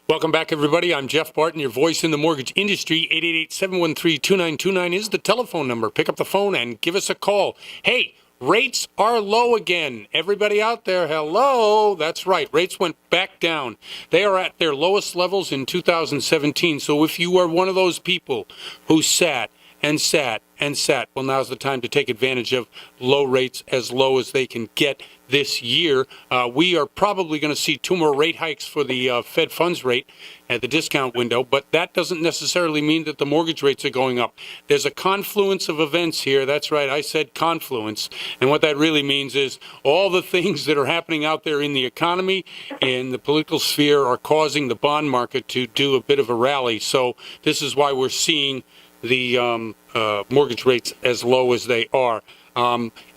Welcome back, everybody. I'm Jeff Barton, your voice in the mortgage industry. 888-713-2929 is the telephone number. Pick up the phone and give us a call. Hey, rates are low again. Everybody out there, hello. That's right. Rates went back down. They are at their lowest levels in 2017. So if you are one of those people who sat and sat and sat, well, now's the time to take advantage of low rates, as low as they can get this year. We are probably going to see 2 more rate hikes for the Fed funds rate at the discount window, but that doesn't necessarily mean that the mortgage rates are going up. There's a confluence of events here. That's right, I said confluence. And what that really means is all the things that are happening out there in the economy and the political sphere are causing the bond market to do a bit of a rally. So this is why we're seeing the mortgage rates as low as they are.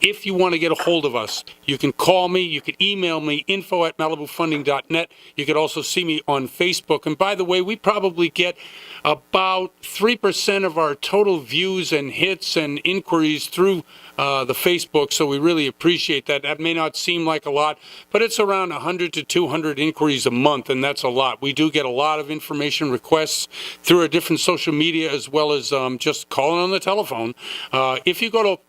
If you want to get a hold of us, you can call me, you can email me, info@malibufunding.net. You could also see me on Facebook. And by the way, we probably get about 3% of our total views and hits and inquiries through the Facebook, so we really appreciate that. That may not seem like a lot, but it's around 100 to 200 inquiries a month, and that's a lot. We do get a lot of information requests through our different social media, as well as just calling on the telephone. If you go to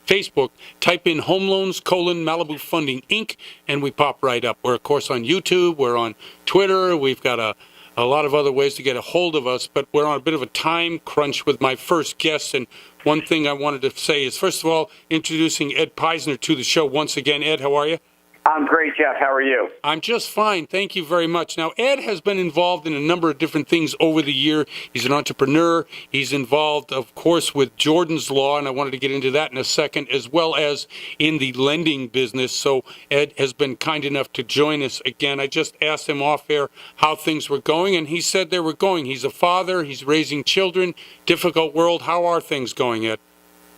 Facebook, type in Home Loans, Malibu Funding, Inc., and we pop right up. We're, of course, on YouTube. We're on Twitter. We've got a lot of other ways to get a hold of us, but we're on a bit of a time crunch with my first guest. And one thing I wanted to say is, first of all, introducing Ed Peisner to the show once again. Ed, how are you? I'm great, Jeff. How are you? I'm just fine. Thank you very much. Now, Ed has been involved in a number of different things over the year. He's an entrepreneur. He's involved, of course, with Jordan's Law, and I wanted to get into that in a second, as well as in the lending business. So Ed has been kind enough to join us again. I just asked him off air how things were going, and he said they were going. He's a father. He's raising children. Difficult world. How are things going, Ed?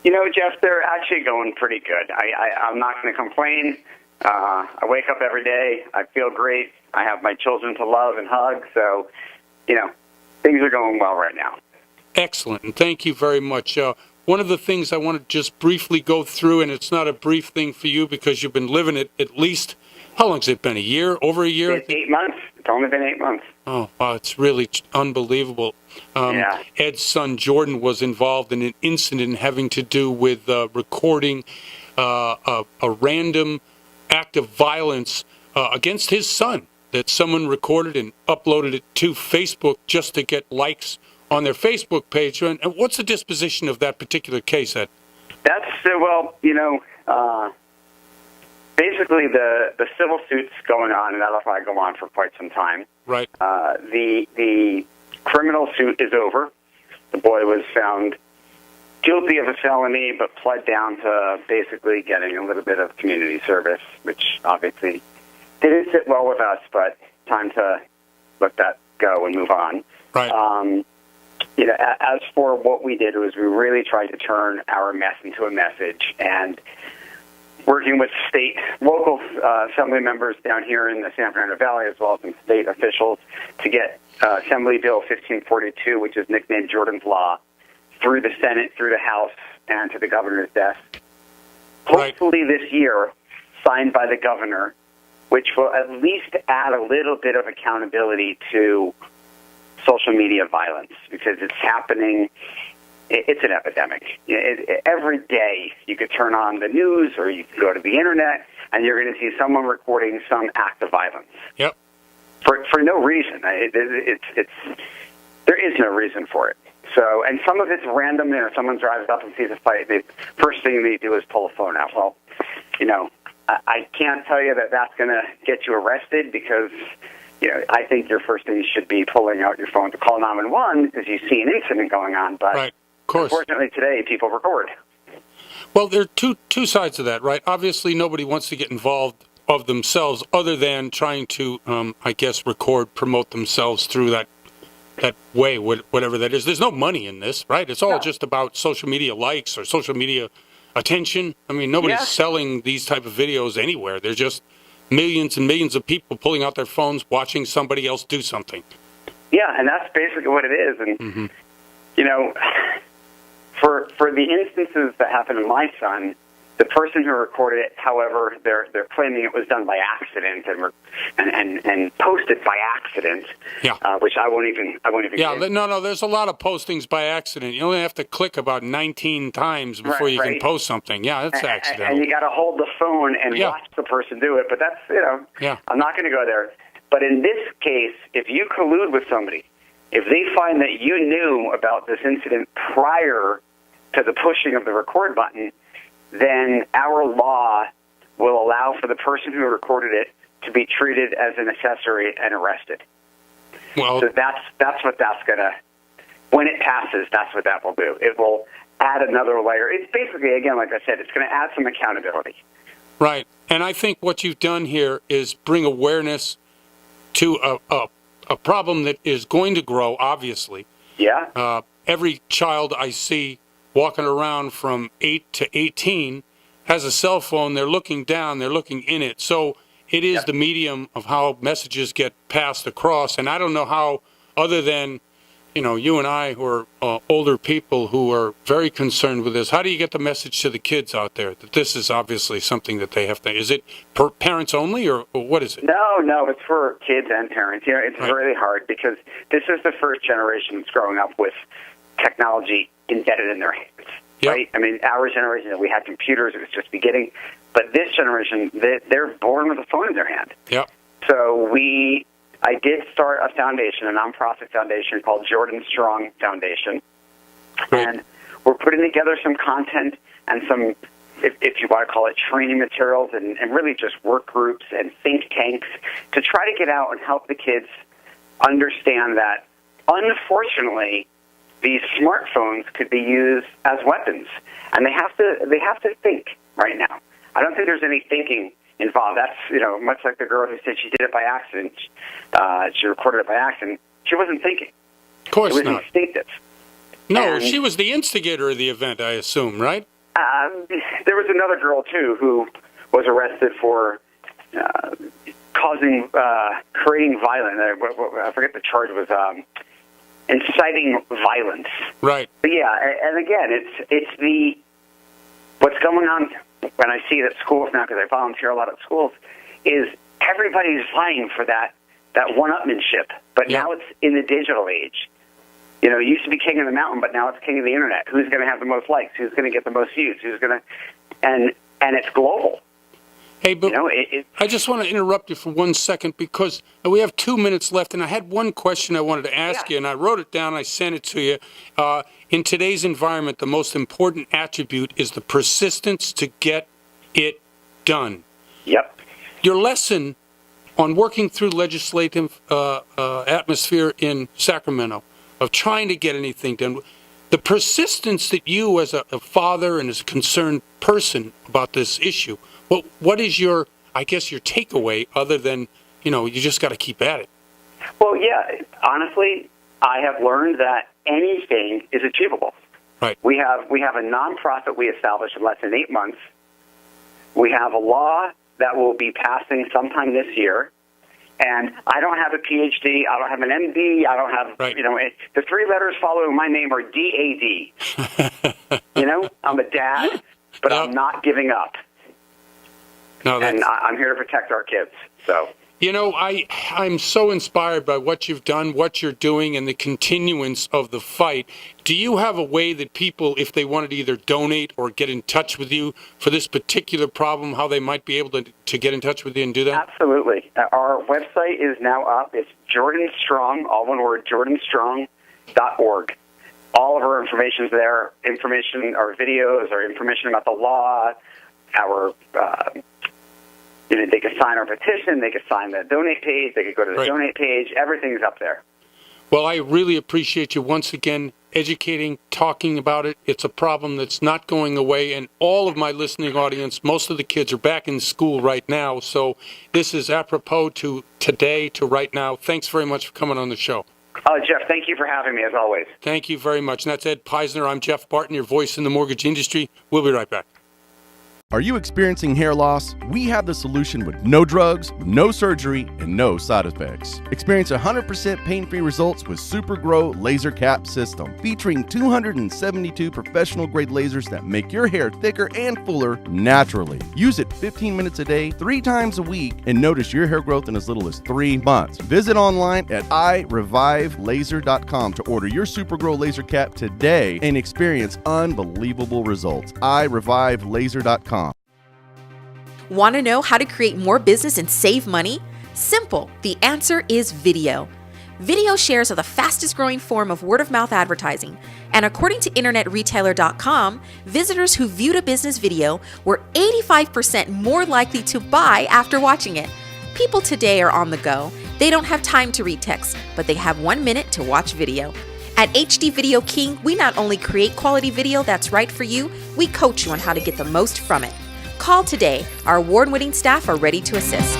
You know, Jeff, they're actually going pretty good. I'm not going to complain. I wake up every day. I feel great. I have my children to love and hug. So, you know, things are going well right now. Excellent. And thank you very much. One of the things I want to just briefly go through, and it's not a brief thing for you because you've been living it at least, how long has it been, a year, over a year? It's 8 months. It's only been 8 months. Oh, wow, it's really unbelievable. Yeah. Ed's son, Jordan, was involved in an incident having to do with recording a random act of violence against his son that someone recorded and uploaded it to Facebook just to get likes on their Facebook page. And what's the disposition of that particular case, Ed? That's, well, you know, basically the civil suit's going on, and that'll probably go on for quite some time. Right. The criminal suit is over. The boy was found guilty of a felony, but pled down to basically getting a little bit of community service, which obviously didn't sit well with us, but time to let that go and move on. Right. You know, as for what we did, was we really tried to turn our mess into a message, and working with local assembly members down here in the San Fernando Valley, as well as some state officials, to get Assembly Bill 1542, which is nicknamed Jordan's Law, through the Senate, through the House, and to the governor's desk. Hopefully this year, signed by the governor, which will at least add a little bit of accountability to social media violence, because it's happening. It's an epidemic. Every day you could turn on the news or you can go to the internet, and you're going to see someone recording some act of violence. Yep. For no reason. There is no reason for it. So, and some of it's random. You know, someone drives up and sees a fight. The first thing they do is pull a phone out. Well, you know, I can't tell you that that's going to get you arrested, because, you know, I think your first thing should be pulling out your phone to call 911 because you see an incident going on. But right. Of course. Unfortunately, today people record. Well, there are two sides to that, right? Obviously, nobody wants to get involved of themselves other than trying to, I guess, promote themselves through that way, whatever that is. There's no money in this, right? It's all just about social media likes or social media attention. I mean, nobody's selling these type of videos anywhere. They're just millions and millions of people pulling out their phones, watching somebody else do something. Yeah, and that's basically what it is. And, you know, for the instances that happened to my son, The person who recorded it, however, they're claiming it was done by accident and posted by accident. Yeah. Which I won't even. Yeah, get. no, there's a lot of postings by accident. You only have to click about 19 times before you can post something. Yeah, that's accidental. And you got to hold the phone and Yeah. watch the person do it. But that's, Yeah. I'm not going to go there. But in this case, if you collude with somebody, if they find that you knew about this incident prior to the pushing of the record button, then our law will allow for the person who recorded it to be treated as an accessory and arrested. Well, So that's what that's going to, when it passes, that's what that will do. It will add another layer. It's basically, again, like I said, it's going to add some accountability. right. And I think what you've done here is bring awareness to a problem that is going to grow, obviously. Yeah. Every child I see walking around from 8 to 18 has a cell phone. They're looking down. They're looking in it. So it is the medium of how messages get passed across. And I don't know how, other than, you and I who are older people who are very concerned with this, how do you get the message to the kids out there that this is obviously something that they have to, is it for parents only or what is it? No, it's for kids and parents. It's really hard because this is the first generation that's growing up with technology embedded in their hands, right? I mean, our generation, we had computers, it was just beginning, but this generation, they're born with a phone in their hand. Yep. So I did start a foundation, a nonprofit foundation called Jordan Strong Foundation, Great. and we're putting together some content and some, if you want to call it, training materials and really just work groups and think tanks to try to get out and help the kids understand that, unfortunately, these smartphones could be used as weapons, and they have to think right now. I don't think there's any thinking involved. That's much like the girl who said she did it by accident. She recorded it by accident. She wasn't thinking. Of course It was not. instinctive. No, And she was the instigator of the event, I assume, right? There was another girl too who was arrested for creating violence. I forget the charge was. Inciting violence. Right. But yeah, and again, it's what's going on when I see it at schools now, because I volunteer a lot at schools, is everybody's vying for that one-upmanship. But now it's in the digital age. It used to be king of the mountain, but now it's king of the internet. Who's going to have the most likes? Who's going to get the most views? And it's global. Hey, but I just want to interrupt you for 1 second because we have 2 minutes left, and I had one question I wanted to ask you, and I wrote it down, I sent it to you. In today's environment, the most important attribute is the persistence to get it done. Yep. Your lesson on working through legislative atmosphere in Sacramento, of trying to get anything done, the persistence that you as a father and as a concerned person about this issue, what is your takeaway other than, you just got to keep at it? Well, yeah, honestly, I have learned that anything is achievable. Right. We have a nonprofit we established in less than 8 months. We have a law that will be passing sometime this year. And I don't have a PhD. I don't have an MD. I don't have, the three letters following my name are DAD. I'm a dad, but I'm not giving up. No, and I'm here to protect our kids. So, I'm so inspired by what you've done, what you're doing, and the continuance of the fight. Do you have a way that people, if they wanted to either donate or get in touch with you for this particular problem, how they might be able to get in touch with you and do that? Absolutely. Our website is now up. It's Jordan Strong, all one word, jordanstrong.org. All of our information is there. Our videos, our information about the law, our... they could sign our petition, they could sign the donate page, they could go to the donate page, everything's up there. Well, I really appreciate you once again educating, talking about it. It's a problem that's not going away, and all of my listening audience, most of the kids are back in school right now, so this is apropos to today, to right now. Thanks very much for coming on the show. Jeff, thank you for having me, as always. Thank you very much. And that's Ed Peisner. I'm Jeff Barton, your voice in the mortgage industry. We'll be right back. Are you experiencing hair loss? We have the solution with no drugs, no surgery, and no side effects. Experience 100% pain-free results with SuperGrow Laser Cap System, featuring 272 professional-grade lasers that make your hair thicker and fuller naturally. Use it 15 minutes a day, 3 times a week, and notice your hair growth in as little as 3 months. Visit online at irevivelaser.com to order your SuperGrow Laser Cap today and experience unbelievable results. irevivelaser.com. Want to know how to create more business and save money? Simple. The answer is video. Video shares are the fastest growing form of word-of-mouth advertising, and according to InternetRetailer.com, visitors who viewed a business video were 85% more likely to buy after watching it. People today are on the go. They don't have time to read text, but they have 1 minute to watch video. At HD Video King, we not only create quality video that's right for you, we coach you on how to get the most from it. Call today. Our award-winning staff are ready to assist.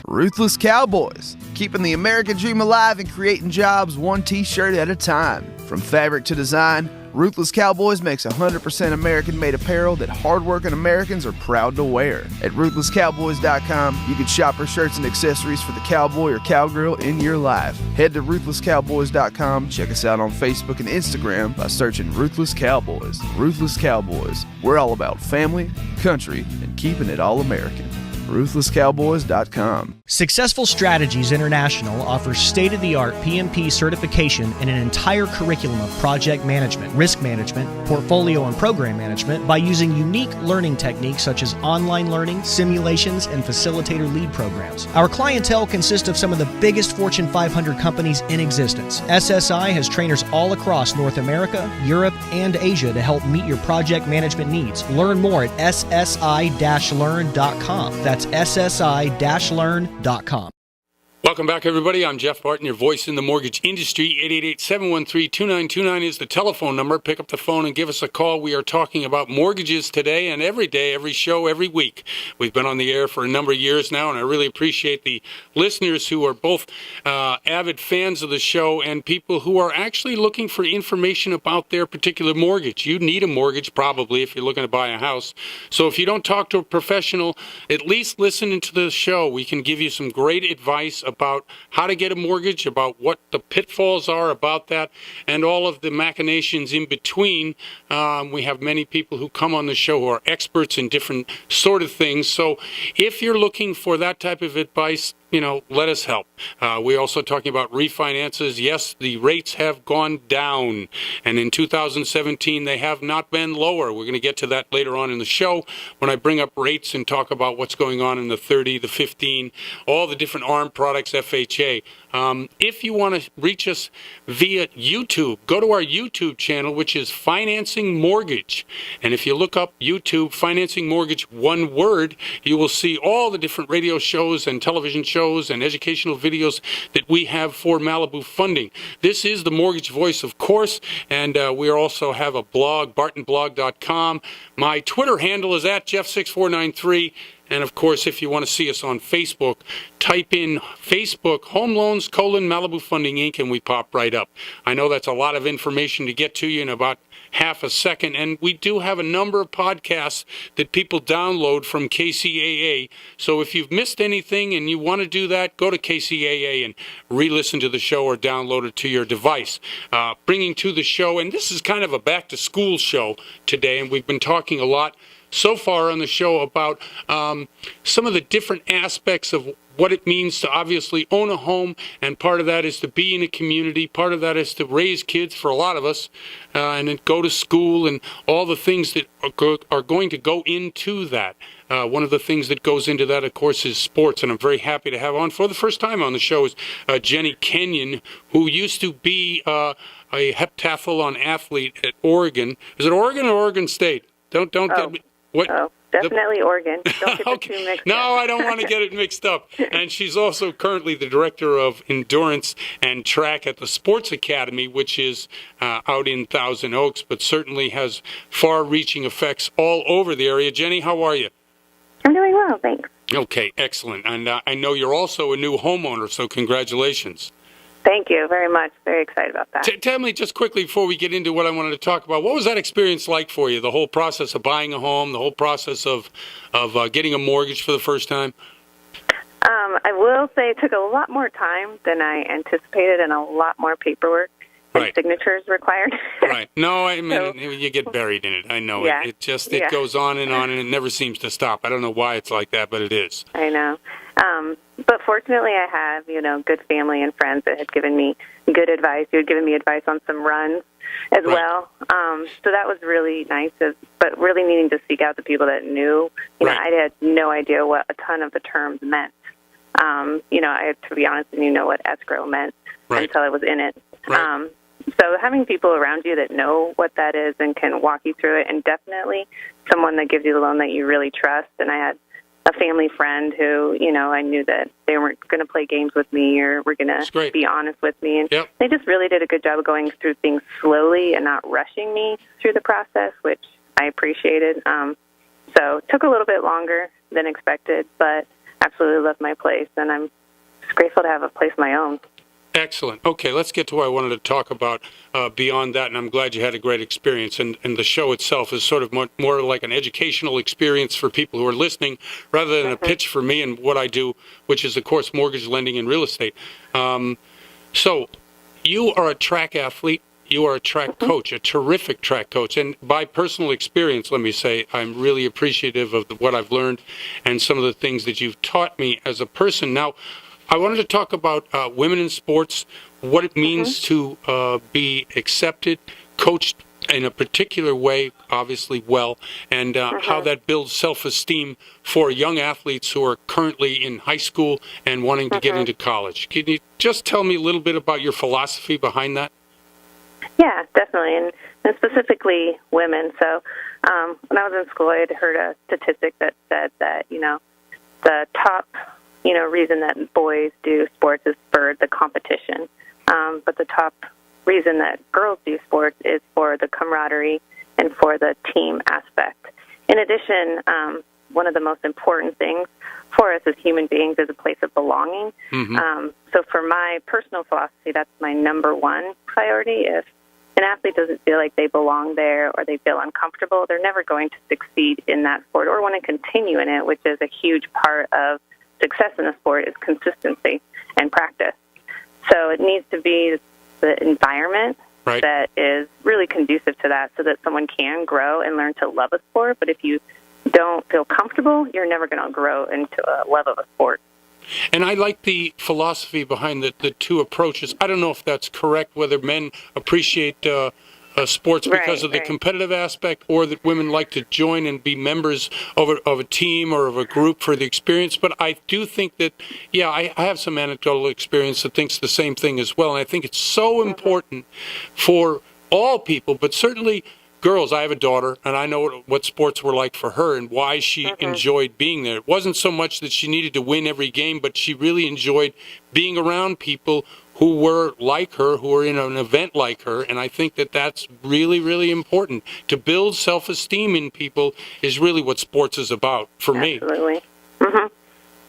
Ruthless Cowboys, keeping the American dream alive and creating jobs one t-shirt at a time. From fabric to design, Ruthless Cowboys makes 100% American-made apparel that hardworking Americans are proud to wear. At RuthlessCowboys.com, you can shop for shirts and accessories for the cowboy or cowgirl in your life. Head to RuthlessCowboys.com, check us out on Facebook and Instagram by searching Ruthless Cowboys. Ruthless Cowboys, we're all about family, country, and keeping it all American. RuthlessCowboys.com. Successful Strategies International offers state-of-the-art PMP certification and an entire curriculum of project management, risk management, portfolio and program management by using unique learning techniques such as online learning, simulations, and facilitator lead programs. Our clientele consists of some of the biggest Fortune 500 companies in existence. SSI has trainers all across North America, Europe, and Asia to help meet your project management needs. Learn more at ssi-learn.com. That's ssi-learn.com. Welcome back, everybody. I'm Jeff Barton, your voice in the mortgage industry. 888-713-2929 is the telephone number. Pick up the phone and give us a call. We are talking about mortgages today and every day, every show, every week. We've been on the air for a number of years now, and I really appreciate the listeners who are both avid fans of the show and people who are actually looking for information about their particular mortgage. You need a mortgage, probably, if you're looking to buy a house. So if you don't talk to a professional, at least listen to the show. We can give you some great advice about how to get a mortgage, about what the pitfalls are about that, and all of the machinations in between. We have many people who come on the show who are experts in different sort of things. So if you're looking for that type of advice, let us help. We're also talking about refinances. Yes, the rates have gone down, and in 2017, they have not been lower. We're going to get to that later on in the show when I bring up rates and talk about what's going on in the 30, the 15, all the different ARM products, FHA. If you want to reach us via YouTube, go to our YouTube channel, which is Financing Mortgage. And if you look up YouTube, Financing Mortgage, one word, you will see all the different radio shows and television shows and educational videos that we have for Malibu Funding. This is the Mortgage Voice, of course, and we also have a blog, bartonblog.com. My Twitter handle is @Jeff6493. And, of course, if you want to see us on Facebook, type in Facebook Home Loans, Malibu Funding, Inc., and we pop right up. I know that's a lot of information to get to you in about half a second, and we do have a number of podcasts that people download from KCAA. So if you've missed anything and you want to do that, go to KCAA and re-listen to the show or download it to your device. Bringing to the show, and this is kind of a back-to-school show today, and we've been talking a lot so far on the show about some of the different aspects of what it means to obviously own a home, and part of that is to be in a community, part of that is to raise kids for a lot of us, and then go to school and all the things that are going to go into that. One of the things that goes into that, of course, is sports, and I'm very happy to have on for the first time on the show is Jenny Kenyon, who used to be a heptathlon athlete at Oregon. Is it Oregon or Oregon State? Don't get me. What? Oh, definitely Oregon. Don't get the two mixed No, up. I don't want to get it mixed up. And she's also currently the director of endurance and track at the Sports Academy, which is out in Thousand Oaks, but certainly has far-reaching effects all over the area. Jenny, how are you? I'm doing well, thanks. Okay, excellent. And I know you're also a new homeowner, so congratulations. Thank you very much. Very excited about that. Tell me just quickly before we get into what I wanted to talk about, what was that experience like for you, the whole process of buying a home, the whole process of getting a mortgage for the first time? I will say it took a lot more time than I anticipated and a lot more paperwork and Right. signatures required. Right. No, I mean, So- you get buried in it. I know. Yeah. It goes on, and it never seems to stop. I don't know why it's like that, but it is. I know. But fortunately, I have, good family and friends that had given me good advice. You had given me advice on some runs as Right. well. So that was really nice, but really needing to seek out the people that knew. Right. I had no idea what a ton of the terms meant. I had to be honest and know what escrow meant Right. until I was in it. Right. So having people around you that know what that is and can walk you through it, and definitely someone that gives you the loan that you really trust. And I had a family friend who, I knew that they weren't going to play games with me or were going That's to great. be honest with me. And Yep. they just really did a good job of going through things slowly and not rushing me through the process, which I appreciated. So it took a little bit longer than expected, but absolutely love my place, and I'm just grateful to have a place of my own. Excellent. Okay, let's get to what I wanted to talk about beyond that, and I'm glad you had a great experience. And the show itself is sort of more like an educational experience for people who are listening, rather than a pitch for me and what I do, which is, of course, mortgage lending and real estate. So you are a track athlete. You are a track coach, a terrific track coach. And by personal experience, let me say, I'm really appreciative of what I've learned and some of the things that you've taught me as a person. Now, I wanted to talk about women in sports, what it means to be accepted, coached in a particular way, obviously well, and how that builds self-esteem for young athletes who are currently in high school and wanting to get into college. Can you just tell me a little bit about your philosophy behind that? Yeah, definitely, and specifically women. So when I was in school, I had heard a statistic that said that, the top, reason that boys do sports is for the competition. But the top reason that girls do sports is for the camaraderie and for the team aspect. In addition, one of the most important things for us as human beings is a place of belonging. So for my personal philosophy, that's my number one priority. If an athlete doesn't feel like they belong there or they feel uncomfortable, they're never going to succeed in that sport or want to continue in it, which is a huge part of success in a sport is consistency and practice. So it needs to be the environment Right. that is really conducive to that so that someone can grow and learn to love a sport. But if you don't feel comfortable, you're never going to grow into a love of a sport. And I like the philosophy behind the two approaches. I don't know if that's correct, whether men appreciate sports because of the Right. competitive aspect, or that women like to join and be members of a team or of a group for the experience. But I do think that, I have some anecdotal experience that thinks the same thing as well. And I think it's so important for all people, but certainly girls. I have a daughter, and I know what sports were like for her and why she enjoyed being there. It wasn't so much that she needed to win every game, but she really enjoyed being around people who were like her, who were in an event like her. And I think that that's really, really important. To build self-esteem in people is really what sports is about for me. Absolutely.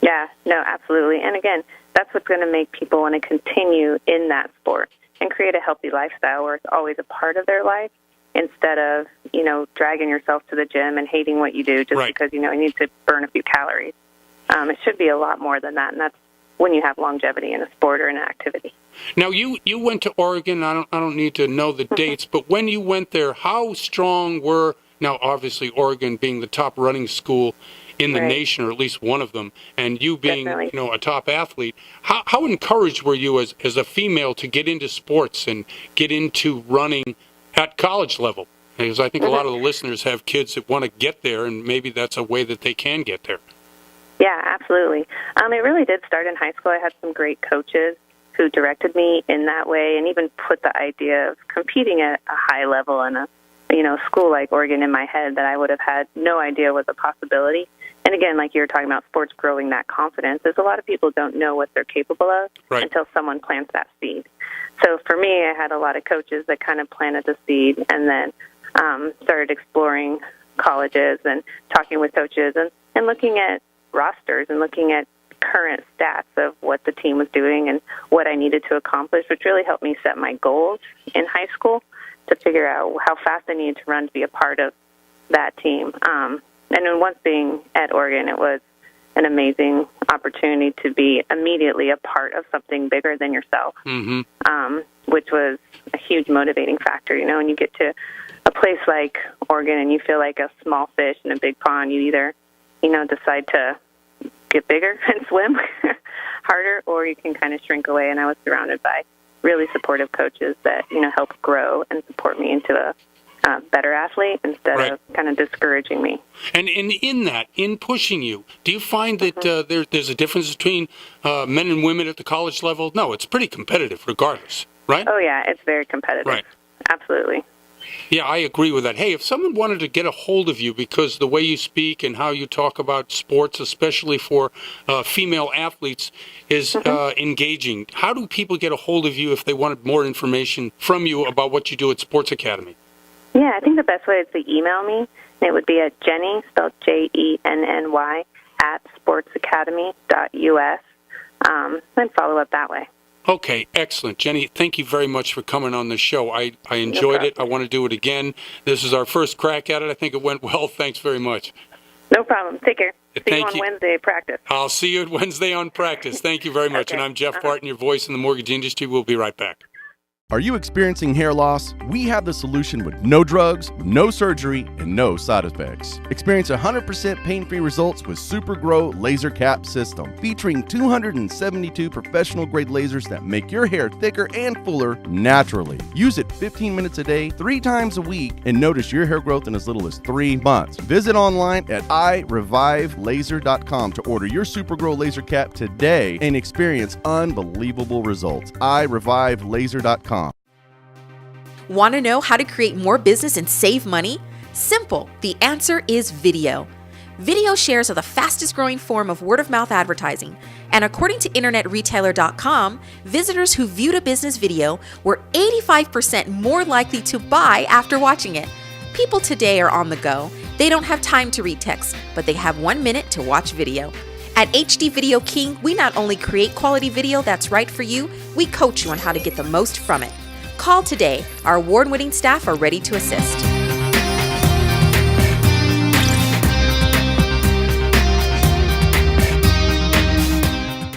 Yeah, no, absolutely. And again, that's what's going to make people want to continue in that sport and create a healthy lifestyle where it's always a part of their life, instead of, dragging yourself to the gym and hating what you do just Right. because, you need to burn a few calories. It should be a lot more than that, and that's when you have longevity in a sport or an activity. Now, you went to Oregon. I don't need to know the dates, but when you went there, how strong were, now obviously Oregon being the top running school in the Right. nation, or at least one of them, and you being, Definitely. a top athlete, how encouraged were you as a female to get into sports and get into running at college level? Because I think a lot of the listeners have kids that want to get there, and maybe that's a way that they can get there. Yeah, absolutely. It really did start in high school. I had some great coaches who directed me in that way and even put the idea of competing at a high level in a school like Oregon in my head that I would have had no idea was a possibility. And again, like you were talking about sports growing that confidence, there's a lot of people don't know what they're capable of until someone plants that seed. So for me, I had a lot of coaches that kind of planted the seed and then started exploring colleges and talking with coaches and looking at rosters and looking at current stats of what the team was doing and what I needed to accomplish, which really helped me set my goals in high school to figure out how fast I needed to run to be a part of that team. And then once being at Oregon, it was an amazing opportunity to be immediately a part of something bigger than yourself, which was a huge motivating factor. You know, when you get to a place like Oregon and you feel like a small fish in a big pond, you either, you know, decide to get bigger and swim harder, or you can kind of shrink away. And I was surrounded by really supportive coaches that, you know, helped grow and support me into a better athlete instead of kind of discouraging me. And in that, in pushing you, do you find that there's a difference between men and women at the college level? No, it's pretty competitive regardless, right? Oh, yeah, it's very competitive. Right. Absolutely. Yeah, I agree with that. Hey, if someone wanted to get a hold of you because the way you speak and how you talk about sports, especially for female athletes, is engaging, how do people get a hold of you if they wanted more information from you about what you do at Sports Academy? Yeah, I think the best way is to email me. It would be at Jenny, spelled Jenny, at sportsacademy.us, and follow up that way. Okay, excellent. Jenny, thank you very much for coming on the show. I enjoyed it. I want to do it again. This is our first crack at it. I think it went well. Thanks very much. No problem. Take care. See you on you. Wednesday at practice. I'll see you at Wednesday on practice. Thank you very much. Okay. And I'm Jeff Barton, your voice in the mortgage industry. We'll be right back. Are you experiencing hair loss? We have the solution with no drugs, no surgery, and no side effects. Experience 100% pain-free results with Super Grow Laser Cap System, featuring 272 professional-grade lasers that make your hair thicker and fuller naturally. Use it 15 minutes a day, 3 times a week, and notice your hair growth in as little as 3 months. Visit online at irevivelaser.com to order your Super Grow Laser Cap today and experience unbelievable results. irevivelaser.com. Want to know how to create more business and save money? Simple. The answer is video. Video shares are the fastest growing form of word-of-mouth advertising, and according to InternetRetailer.com, visitors who viewed a business video were 85% more likely to buy after watching it. People today are on the go. They don't have time to read text, but they have 1 minute to watch video. At HD Video King, we not only create quality video that's right for you, we coach you on how to get the most from it. Call today. Our award-winning staff are ready to assist.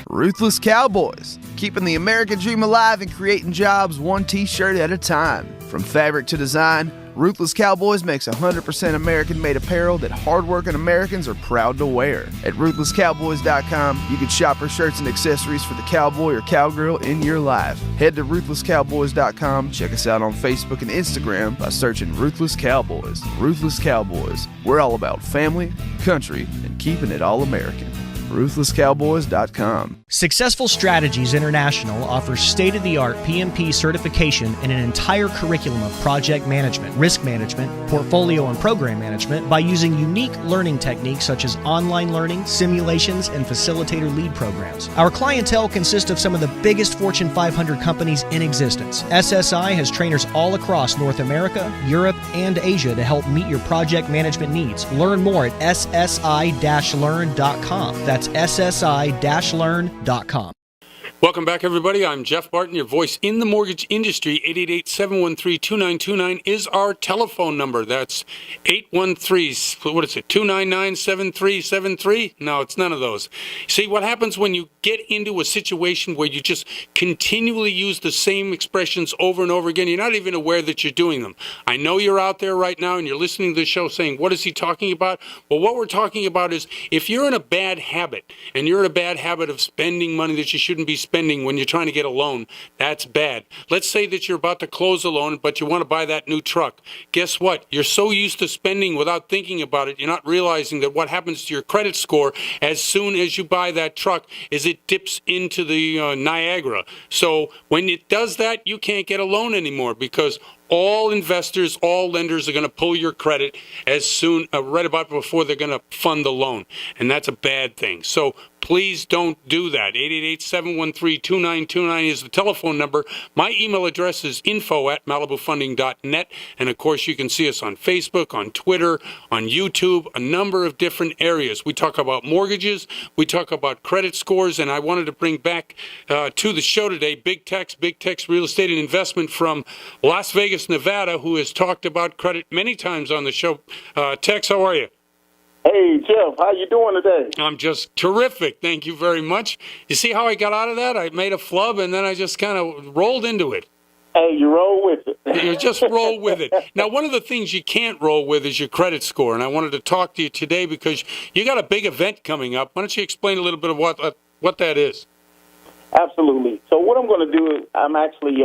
Ruthless Cowboys, keeping the American dream alive and creating jobs one t-shirt at a time. From fabric to design, Ruthless Cowboys makes 100% American-made apparel that hardworking Americans are proud to wear. At RuthlessCowboys.com, you can shop for shirts and accessories for the cowboy or cowgirl in your life. Head to RuthlessCowboys.com, check us out on Facebook and Instagram by searching Ruthless Cowboys. Ruthless Cowboys, we're all about family, country, and keeping it all American. RuthlessCowboys.com. Successful Strategies International offers state-of-the-art PMP certification and an entire curriculum of project management, risk management, portfolio and program management by using unique learning techniques such as online learning, simulations, and facilitator lead programs. Our clientele consists of some of the biggest Fortune 500 companies in existence. SSI has trainers all across North America, Europe, and Asia to help meet your project management needs. Learn more at ssi-learn.com. That's ssi-learn.com. Welcome back, everybody. I'm Jeff Barton, your voice in the mortgage industry. 888-713-2929 is our telephone number. That's 813-299-7373. No, it's none of those. See, what happens when you get into a situation where you just continually use the same expressions over and over again, you're not even aware that you're doing them. I know you're out there right now and you're listening to the show saying, what is he talking about? Well, what we're talking about is if you're in a bad habit, and you're in a bad habit of spending money that you shouldn't be spending when you're trying to get a loan, that's bad. Let's say that you're about to close a loan, but you want to buy that new truck. Guess what? You're so used to spending without thinking about it, you're not realizing that what happens to your credit score as soon as you buy that truck is it dips into the Niagara. So when it does that, you can't get a loan anymore because all investors, all lenders are going to pull your credit as soon, right about before they're going to fund the loan. And that's a bad thing. So please don't do that. 888-713-2929 is the telephone number. My email address is info@malibufunding.net. And, of course, you can see us on Facebook, on Twitter, on YouTube, a number of different areas. We talk about mortgages. We talk about credit scores. And I wanted to bring back to the show today Big Tex Real Estate and Investment from Las Vegas, Nevada, who has talked about credit many times on the show. Tex, how are you? Hey, Jeff, how you doing today? I'm just terrific. Thank you very much. You see how I got out of that? I made a flub, and then I just kind of rolled into it. Hey, you roll with it. You just roll with it. Now, one of the things you can't roll with is your credit score, and I wanted to talk to you today because you got a big event coming up. Why don't you explain a little bit of what that is? Absolutely. So what I'm going to do is I'm actually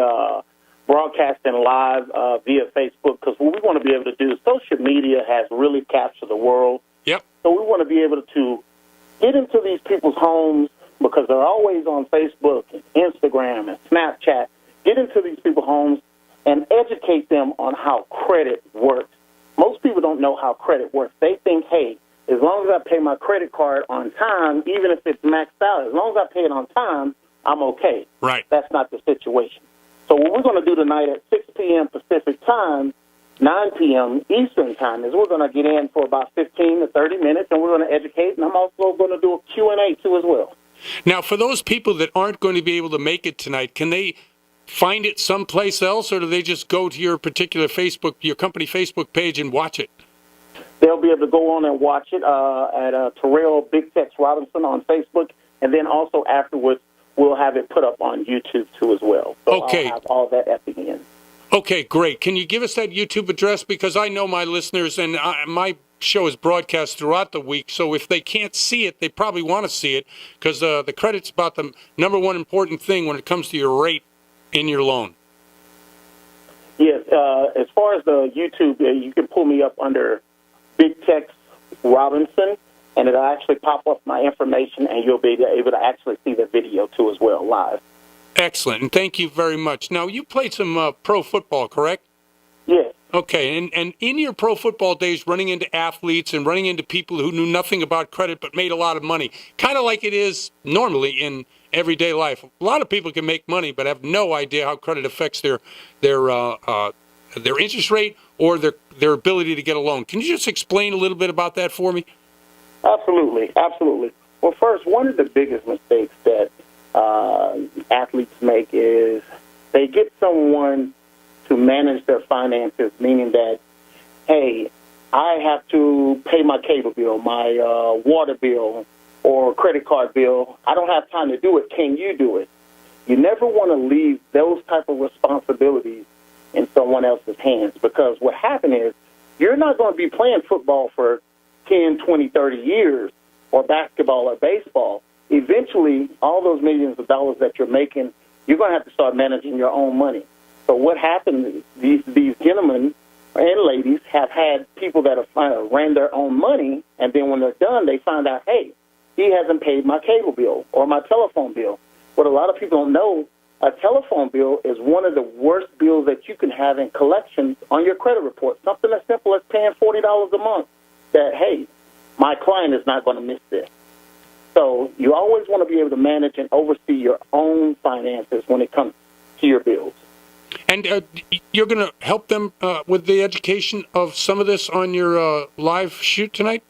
broadcasting live via Facebook because what we want to be able to do is social media has really captured the world. Yep. So we want to be able to get into these people's homes because they're always on Facebook and Instagram and Snapchat. Get into these people's homes and educate them on how credit works. Most people don't know how credit works. They think, hey, as long as I pay my credit card on time, even if it's maxed out, as long as I pay it on time, I'm okay. Right. That's not the situation. So what we're going to do tonight at 6 p.m. Pacific time, 9 p.m. Eastern time, is we're going to get in for about 15 to 30 minutes, and we're going to educate, and I'm also going to do a Q&A too as well. Now, for those people that aren't going to be able to make it tonight, can they find it someplace else, or do they just go to your particular Facebook, your company Facebook page and watch it? They'll be able to go on and watch it at Terrell Big Tex Robinson on Facebook, and then also afterwards, we'll have it put up on YouTube too as well. So okay. I'll have all that at the end. Okay, great. Can you give us that YouTube address? Because I know my listeners, and my show is broadcast throughout the week, so if they can't see it, they probably want to see it, because the credit's about the number one important thing when it comes to your rate in your loan. Yes, as far as the YouTube, you can pull me up under Big Tex Robinson, and it'll actually pop up my information, and you'll be able to actually see the video too as well, live. Excellent, and thank you very much. Now, you played some pro football, correct? Yes. Okay, and in your pro football days, running into athletes and running into people who knew nothing about credit but made a lot of money, kind of like it is normally in everyday life. A lot of people can make money but have no idea how credit affects their interest rate or their ability to get a loan. Can you just explain a little bit about that for me? Absolutely. Well, first, one of the biggest mistakes that athletes make is they get someone to manage their finances, meaning that, hey, I have to pay my cable bill, my water bill, or credit card bill. I don't have time to do it. Can you do it? You never want to leave those type of responsibilities in someone else's hands, because what happened is you're not going to be playing football for 10, 20, 30 years, or basketball or baseball. Eventually, all those millions of dollars that you're making, you're going to have to start managing your own money. So what happened, these gentlemen and ladies have had people that have ran their own money, and then when they're done, they find out, hey, he hasn't paid my cable bill or my telephone bill. What a lot of people don't know, a telephone bill is one of the worst bills that you can have in collections on your credit report. Something as simple as paying $40 a month that, hey, my client is not going to miss this. So you always want to be able to manage and oversee your own finances when it comes to your bills. And you're going to help them with the education of some of this on your live shoot tonight?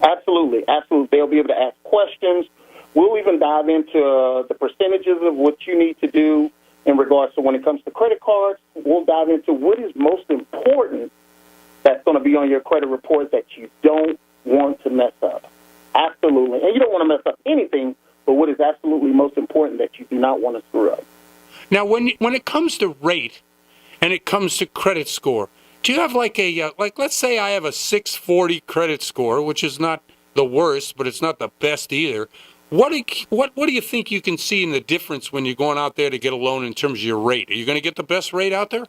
Absolutely. They'll be able to ask questions. We'll even dive into the percentages of what you need to do in regards to when it comes to credit cards. We'll dive into what is most important that's going to be on your credit report that you don't want to mess up. Absolutely. And you don't want to mess up anything, but what is absolutely most important that you do not want to screw up. Now, when it comes to rate and it comes to credit score, do you have like let's say I have a 640 credit score, which is not the worst, but it's not the best either. What do you think you can see in the difference when you're going out there to get a loan in terms of your rate? Are you going to get the best rate out there?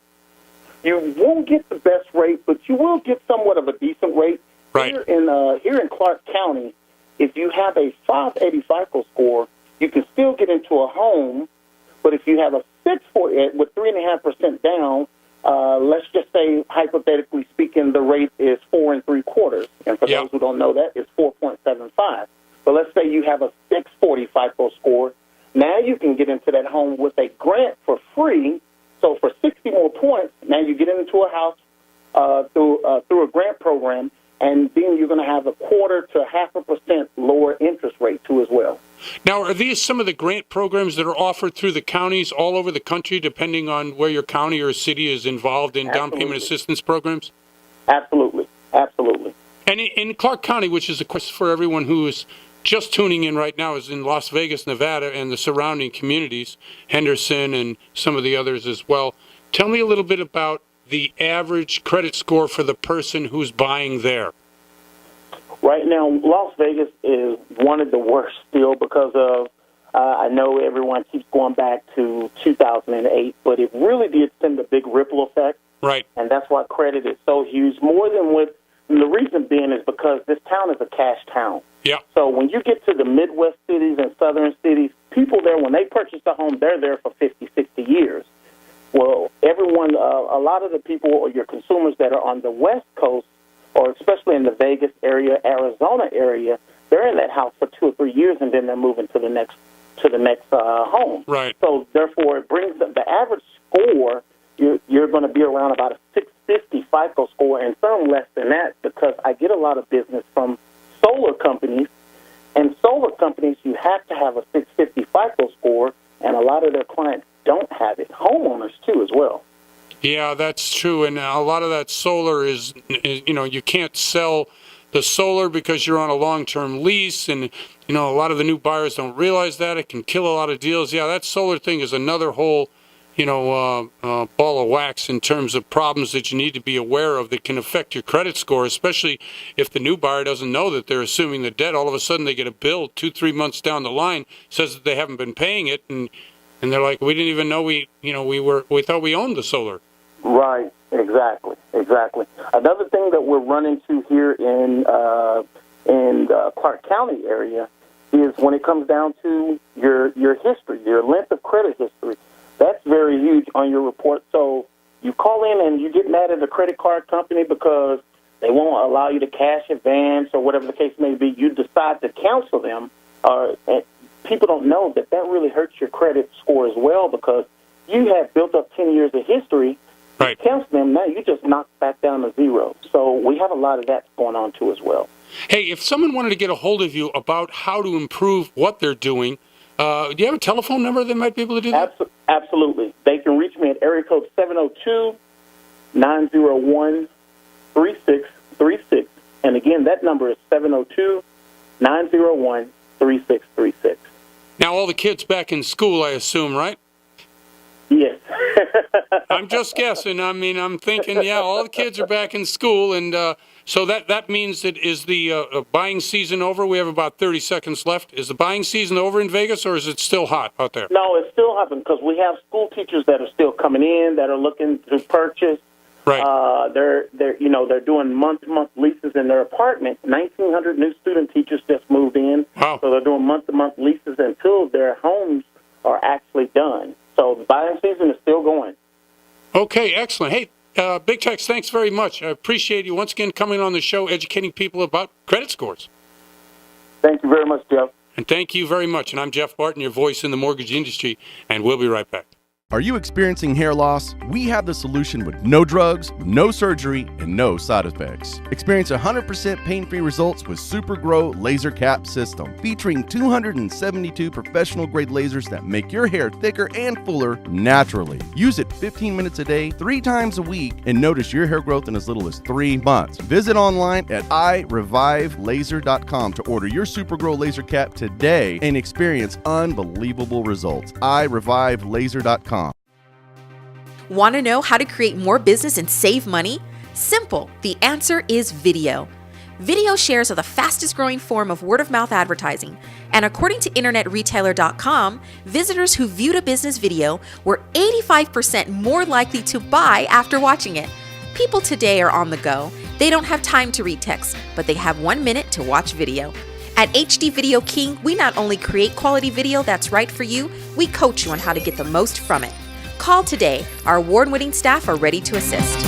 You won't get the best rate, but you will get somewhat of a decent rate. Right. Here in Clark County, if you have a 580 FICO score, you can still get into a home. But if you have a 640 with 3.5% down, let's just say, hypothetically speaking, the rate is 4 3/4. And for Yeah. those who don't know that, it's 4.75. But let's say you have a 640 FICO score. Now you can get into that home with a grant for free. So for 60 more points, now you get into a house through a grant program, and then you're going to have 1/4 to 0.5% lower interest rate too as well. Now, are these some of the grant programs that are offered through the counties all over the country, depending on where your county or city is involved in down payment Absolutely. assistance programs? Absolutely. Absolutely. And in Clark County, which is, of course, for everyone who is just tuning in right now, is in Las Vegas, Nevada, and the surrounding communities, Henderson and some of the others as well. Tell me a little bit about the average credit score for the person who's buying there. Right now, Las Vegas is one of the worst still because of, I know everyone keeps going back to 2008, but it really did send a big ripple effect. Right. And that's why credit is so huge. More than what, and the reason being is because this town is a cash town. Yeah. So when you get to the Midwest cities and southern cities, people there, when they purchase a home, they're there for 50, 60 years. Well, everyone, a lot of the people or your consumers that are on the West Coast, or especially in the Vegas area, Arizona area, they're in that house for 2 or 3 years, and then they're moving to the next home. Right. So therefore, it brings the average score. You're going to be around about a 650 FICO score, and some less than that, because I get a lot of business from solar companies, and solar companies, you have to have a 650 FICO score, and a lot of their clients don't have it. Homeowners too, as well. Yeah, that's true. And a lot of that solar is, you can't sell the solar because you're on a long-term lease, and, a lot of the new buyers don't realize that. It can kill a lot of deals. Yeah, that solar thing is another whole, ball of wax in terms of problems that you need to be aware of that can affect your credit score, especially if the new buyer doesn't know that they're assuming the debt. All of a sudden they get a bill 2-3 months down the line, says that they haven't been paying it, and they're like, we didn't even know we thought we owned the solar. Right, exactly. Another thing that we're running into here in Clark County area is when it comes down to your history, your length of credit history. That's very huge on your report. So you call in and you get mad at the credit card company because they won't allow you to cash advance or whatever the case may be. You decide to cancel them. And people don't know that really hurts your credit score as well, because you have built up 10 years of history. Right. You cancel them, now you just knock back down to zero. So we have a lot of that going on too as well. Hey, if someone wanted to get a hold of you about how to improve what they're doing, do you have a telephone number that might be able to do that? Absolutely. They can reach me at area code 702-901-3636. And again, that number is 702-901-3636. Now, all the kids back in school, I assume, right? Yes. I'm just guessing. I mean, I'm thinking, yeah, all the kids are back in school, and so that means that is the buying season over? We have about 30 seconds left. Is the buying season over in Vegas, or is it still hot out there? No, it's still happening because we have school teachers that are still coming in that are looking to purchase. Right. They're doing month-to-month leases in their apartment. 1,900 new student teachers just moved in. Wow. So they're doing month-to-month leases until their homes are actually done. So the buying season is still going. Okay, excellent. Hey, Big Tex, thanks very much. I appreciate you once again coming on the show, educating people about credit scores. Thank you very much, Jeff. And thank you very much. And I'm Jeff Barton, your voice in the mortgage industry, and we'll be right back. Are you experiencing hair loss? We have the solution with no drugs, no surgery, and no side effects. Experience 100% pain-free results with Super Grow Laser Cap System, featuring 272 professional-grade lasers that make your hair thicker and fuller naturally. Use it 15 minutes a day, 3 times a week, and notice your hair growth in as little as 3 months. Visit online at irevivelaser.com to order your Super Grow Laser Cap today and experience unbelievable results. irevivelaser.com. Want to know how to create more business and save money? Simple. The answer is video. Video shares are the fastest growing form of word-of-mouth advertising, and according to InternetRetailer.com, visitors who viewed a business video were 85% more likely to buy after watching it. People today are on the go. They don't have time to read text, but they have 1 minute to watch video. At HD Video King, we not only create quality video that's right for you, we coach you on how to get the most from it. Call today. Our award-winning staff are ready to assist.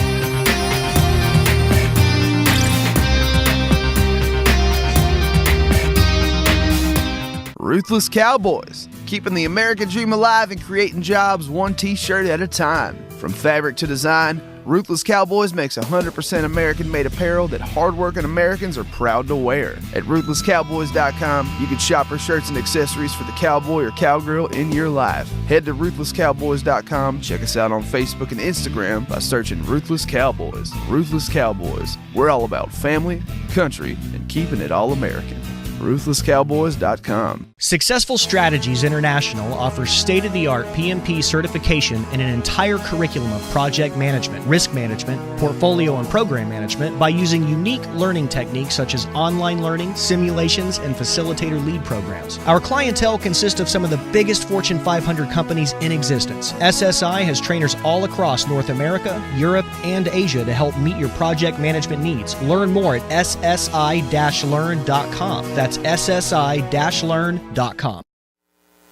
Ruthless Cowboys, keeping the American dream alive and creating jobs one t-shirt at a time. From fabric to design, Ruthless Cowboys makes 100% American-made apparel that hardworking Americans are proud to wear. At RuthlessCowboys.com, you can shop for shirts and accessories for the cowboy or cowgirl in your life. Head to RuthlessCowboys.com, check us out on Facebook and Instagram by searching Ruthless Cowboys. Ruthless Cowboys, we're all about family, country, and keeping it all American. RuthlessCowboys.com. Successful Strategies International offers state-of-the-art PMP certification and an entire curriculum of project management, risk management, portfolio and program management by using unique learning techniques such as online learning, simulations, and facilitator lead programs. Our clientele consists of some of the biggest Fortune 500 companies in existence. SSI has trainers all across North America, Europe, and Asia to help meet your project management needs. Learn more at ssi-learn.com. That's ssi-learn.com.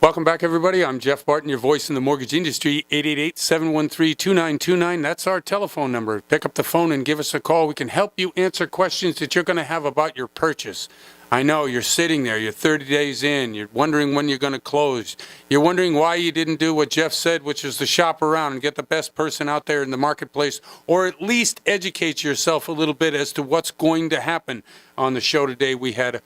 Welcome back, everybody. I'm Jeff Barton, your voice in the mortgage industry. 888-713-2929. That's our telephone number. Pick up the phone and give us a call. We can help you answer questions that you're going to have about your purchase. I know you're sitting there, you're 30 days in, you're wondering when you're going to close. You're wondering why you didn't do what Jeff said, which is to shop around and get the best person out there in the marketplace, or at least educate yourself a little bit as to what's going to happen. On the show today, we had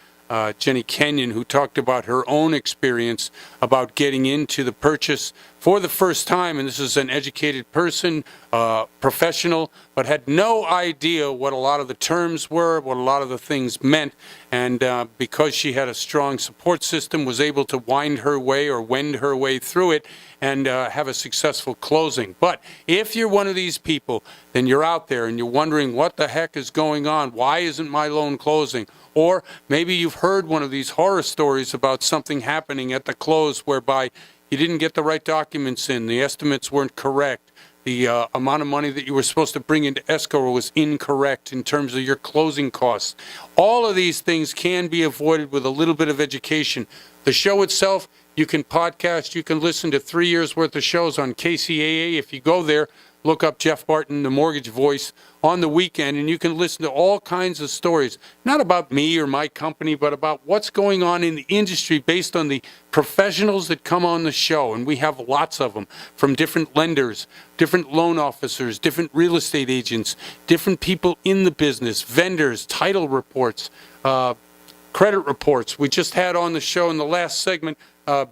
Jenny Kenyon, who talked about her own experience about getting into the purchase for the first time. And this is an educated person, professional, but had no idea what a lot of the terms were, what a lot of the things meant. And because she had a strong support system, was able to wind her way or wend her way through it and have a successful closing. But if you're one of these people, then you're out there and you're wondering what the heck is going on? Why isn't my loan closing? Or maybe you've heard one of these horror stories about something happening at the close whereby you didn't get the right documents in, the estimates weren't correct, the amount of money that you were supposed to bring into escrow was incorrect in terms of your closing costs. All of these things can be avoided with a little bit of education. The show itself, you can podcast, you can listen to 3 years worth of shows on KCAA. If you go there, look up Jeff Barton, the Mortgage Voice, on the weekend, and you can listen to all kinds of stories, not about me or my company, but about what's going on in the industry based on the professionals that come on the show. And we have lots of them from different lenders, different loan officers, different real estate agents, different people in the business, vendors, title reports, credit reports. We just had on the show in the last segment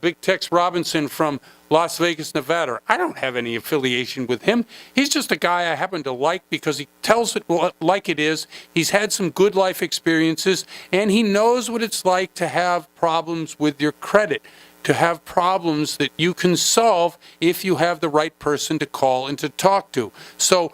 Big Tex Robinson from Las Vegas, Nevada. I don't have any affiliation with him. He's just a guy I happen to like because he tells it like it is. He's had some good life experiences, and he knows what it's like to have problems with your credit, to have problems that you can solve if you have the right person to call and to talk to. So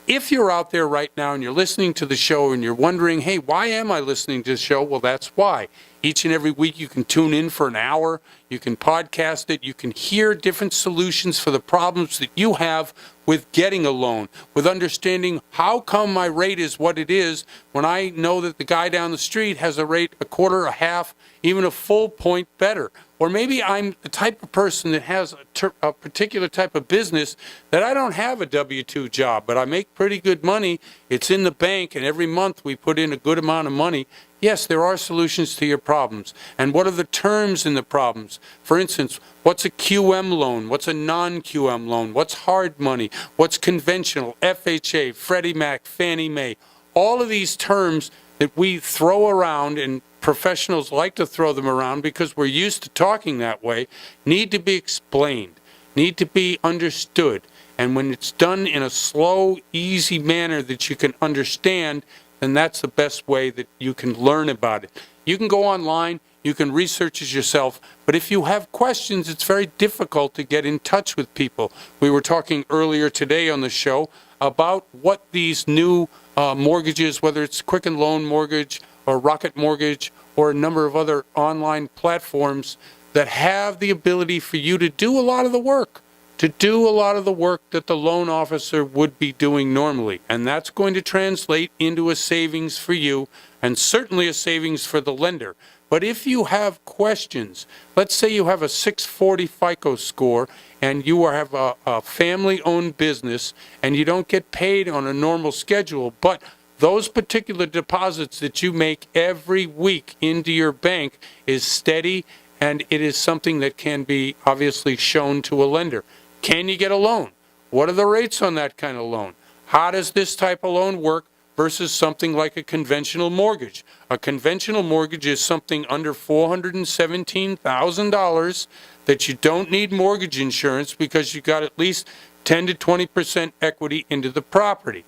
if you're out there right now and you're listening to the show and you're wondering, hey, why am I listening to the show? Well, that's why. Each and every week you can tune in for an hour, you can podcast it, you can hear different solutions for the problems that you have with getting a loan, with understanding how come my rate is what it is when I know that the guy down the street has a rate a quarter, a half, even a full point better. Or maybe I'm the type of person that has a particular type of business that I don't have a W-2 job, but I make pretty good money. It's in the bank, and every month we put in a good amount of money. Yes, there are solutions to your problems. And what are the terms in the problems? For instance, what's a QM loan? What's a non-QM loan? What's hard money? What's conventional? FHA, Freddie Mac, Fannie Mae. All of these terms that we throw around, and professionals like to throw them around because we're used to talking that way, need to be explained, need to be understood. And when it's done in a slow, easy manner that you can understand, then that's the best way that you can learn about it. You can go online, you can research it yourself, but if you have questions, it's very difficult to get in touch with people. We were talking earlier today on the show about what these new mortgages, whether it's Quicken Loan Mortgage or Rocket Mortgage or a number of other online platforms that have the ability for you to do a lot of the work, that the loan officer would be doing normally. And that's going to translate into a savings for you and certainly a savings for the lender. But if you have questions, let's say you have a 640 FICO score and you have a family-owned business and you don't get paid on a normal schedule, but those particular deposits that you make every week into your bank is steady and it is something that can be obviously shown to a lender. Can you get a loan? What are the rates on that kind of loan? How does this type of loan work versus something like a conventional mortgage? A conventional mortgage is something under $417,000 that you don't need mortgage insurance because you got at least 10 to 20% equity into the property.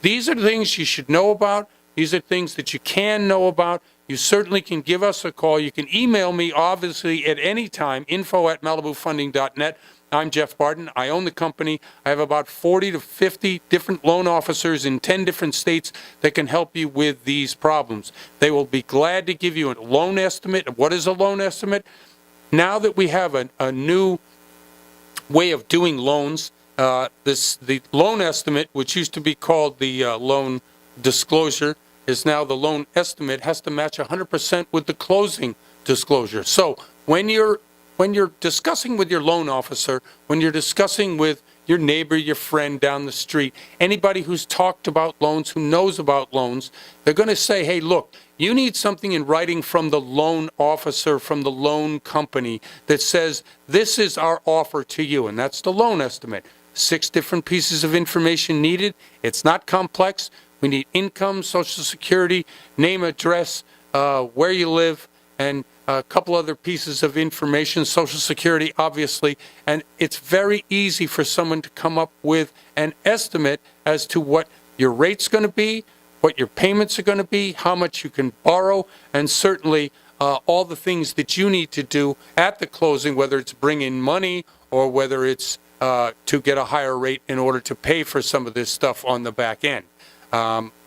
These are things you should know about. These are things that you can know about. You certainly can give us a call. You can email me, obviously, at any time, info@malibufunding.net. I'm Jeff Barton. I own the company. I have about 40 to 50 different loan officers in 10 different states that can help you with these problems. They will be glad to give you a loan estimate. What is a loan estimate? Now that we have a new way of doing loans, the loan estimate, which used to be called the loan disclosure, is now the loan estimate, has to match 100% with the closing disclosure. So when you're discussing with your loan officer, when you're discussing with your neighbor, your friend down the street, anybody who's talked about loans, who knows about loans, they're going to say, hey, look, you need something in writing from the loan officer, from the loan company that says, this is our offer to you, and that's the loan estimate. 6 different pieces of information needed. It's not complex. We need income, Social Security, name, address, where you live, and a couple other pieces of information, Social Security, obviously, and it's very easy for someone to come up with an estimate as to what your rate's going to be, what your payments are going to be, how much you can borrow, and certainly all the things that you need to do at the closing, whether it's bring in money or whether it's to get a higher rate in order to pay for some of this stuff on the back end.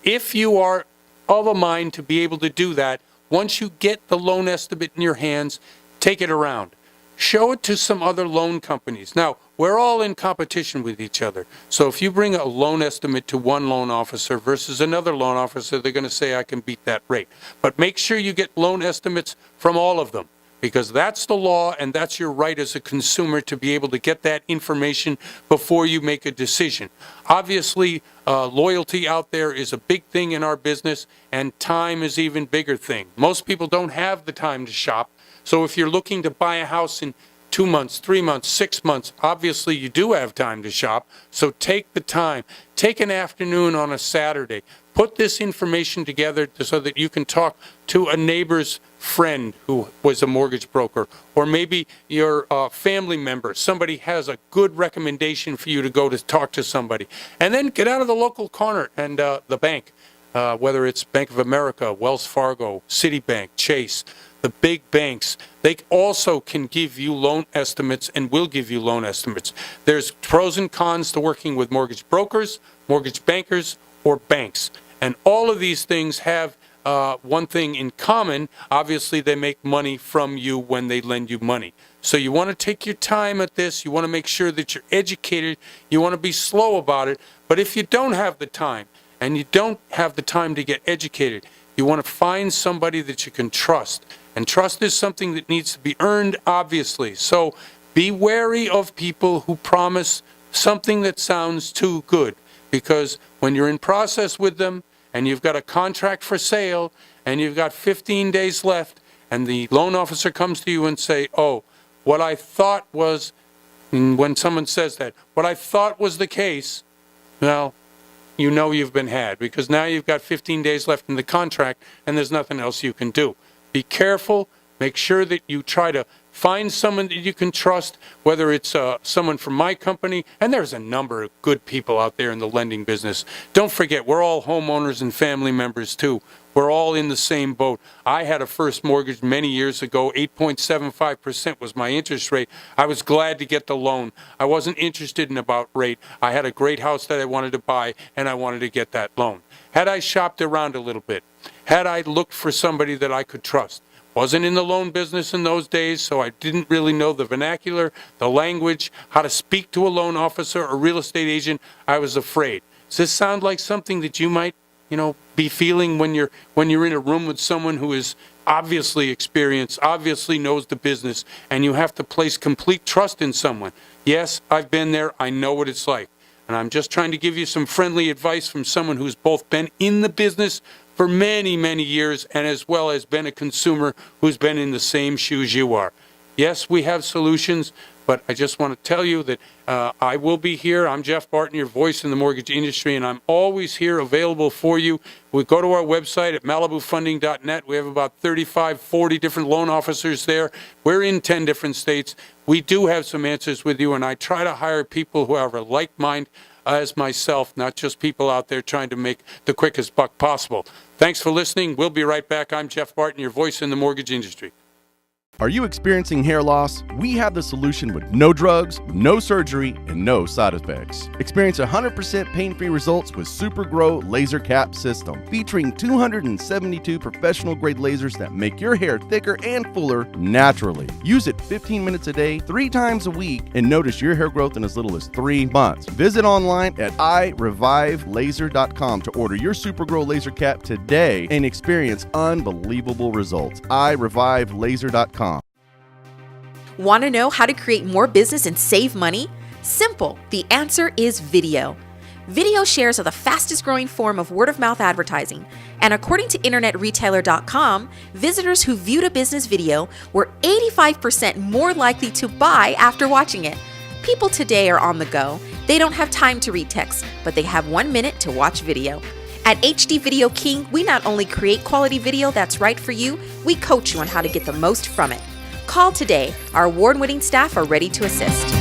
If you are of a mind to be able to do that, once you get the loan estimate in your hands, take it around. Show it to some other loan companies. Now, we're all in competition with each other. So if you bring a loan estimate to one loan officer versus another loan officer, they're going to say, I can beat that rate. But make sure you get loan estimates from all of them, because that's the law and that's your right as a consumer to be able to get that information before you make a decision. Obviously, loyalty out there is a big thing in our business, and time is even bigger thing. Most people don't have the time to shop. So if you're looking to buy a house in 2 months, 3 months, 6 months, obviously you do have time to shop. So take the time. Take an afternoon on a Saturday. Put this information together so that you can talk to a neighbor's friend who was a mortgage broker, or maybe your family member. Somebody has a good recommendation for you to go to talk to somebody. And then get out of the local corner and the bank, whether it's Bank of America, Wells Fargo, Citibank, Chase, the big banks. They also can give you loan estimates and will give you loan estimates. There's pros and cons to working with mortgage brokers, mortgage bankers, or banks. And all of these things have one thing in common. Obviously, they make money from you when they lend you money. So you want to take your time at this. You want to make sure that you're educated. You want to be slow about it. But if you don't have the time, and you don't have the time to get educated, you want to find somebody that you can trust. And trust is something that needs to be earned, obviously. So be wary of people who promise something that sounds too good. Because when you're in process with them, and you've got a contract for sale, and you've got 15 days left, and the loan officer comes to you and say, oh, what I thought was, when someone says that, what I thought was the case, well, you know you've been had, because now you've got 15 days left in the contract, and there's nothing else you can do. Be careful. Make sure that you try to find someone that you can trust, whether it's someone from my company, and there's a number of good people out there in the lending business. Don't forget, we're all homeowners and family members too. We're all in the same boat. I had a first mortgage many years ago. 8.75% was my interest rate. I was glad to get the loan. I wasn't interested in about rate. I had a great house that I wanted to buy, and I wanted to get that loan. Had I shopped around a little bit, had I looked for somebody that I could trust, wasn't in the loan business in those days, so I didn't really know the vernacular, the language, how to speak to a loan officer or real estate agent. I was afraid. Does this sound like something that you might, be feeling when you're in a room with someone who is obviously experienced, obviously knows the business, and you have to place complete trust in someone. Yes, I've been there. I know what it's like. And I'm just trying to give you some friendly advice from someone who's both been in the business for many, many years and as well as been a consumer who's been in the same shoes you are. Yes, we have solutions, but I just want to tell you that I will be here. I'm Jeff Barton, your voice in the mortgage industry, and I'm always here available for you. We go to our website at malibufunding.net. We have about 35, 40 different loan officers there. We're in 10 different states. We do have some answers with you, and I try to hire people who have a like mind as myself, not just people out there trying to make the quickest buck possible. Thanks for listening. We'll be right back. I'm Jeff Barton, your voice in the mortgage industry. Are you experiencing hair loss? We have the solution with no drugs, no surgery, and no side effects. Experience 100% pain-free results with Super Grow Laser Cap System, featuring 272 professional-grade lasers that make your hair thicker and fuller naturally. Use it 15 minutes a day, 3 times a week, and notice your hair growth in as little as 3 months. Visit online at irevivelaser.com to order your Super Grow Laser Cap today and experience unbelievable results. irevivelaser.com. Want to know how to create more business and save money? Simple. The answer is video. Video shares are the fastest growing form of word-of-mouth advertising, and according to InternetRetailer.com, visitors who viewed a business video were 85% more likely to buy after watching it. People today are on the go. They don't have time to read text, but they have 1 minute to watch video. At HD Video King, we not only create quality video that's right for you, we coach you on how to get the most from it. Call today. Our award-winning staff are ready to assist.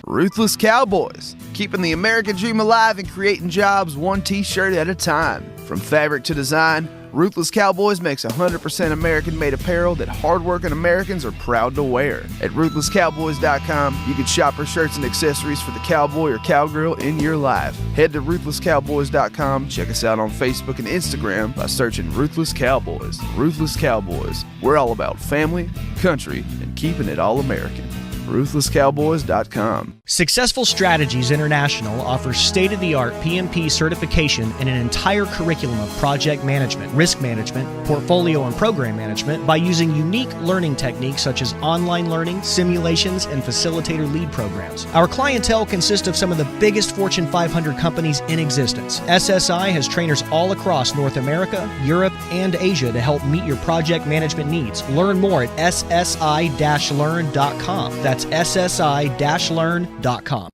Ruthless Cowboys, keeping the American dream alive and creating jobs one t-shirt at a time. From fabric to design, Ruthless Cowboys makes 100% American-made apparel that hardworking Americans are proud to wear. At RuthlessCowboys.com, you can shop for shirts and accessories for the cowboy or cowgirl in your life. Head to RuthlessCowboys.com, check us out on Facebook and Instagram by searching Ruthless Cowboys. Ruthless Cowboys, we're all about family, country, and keeping it all American. RuthlessCowboys.com. Successful Strategies International offers state-of-the-art PMP certification and an entire curriculum of project management, risk management, portfolio and program management by using unique learning techniques such as online learning, simulations, and facilitator lead programs. Our clientele consists of some of the biggest Fortune 500 companies in existence. SSI has trainers all across North America, Europe, and Asia to help meet your project management needs. Learn more at ssi-learn.com. That's ssi-learn.com.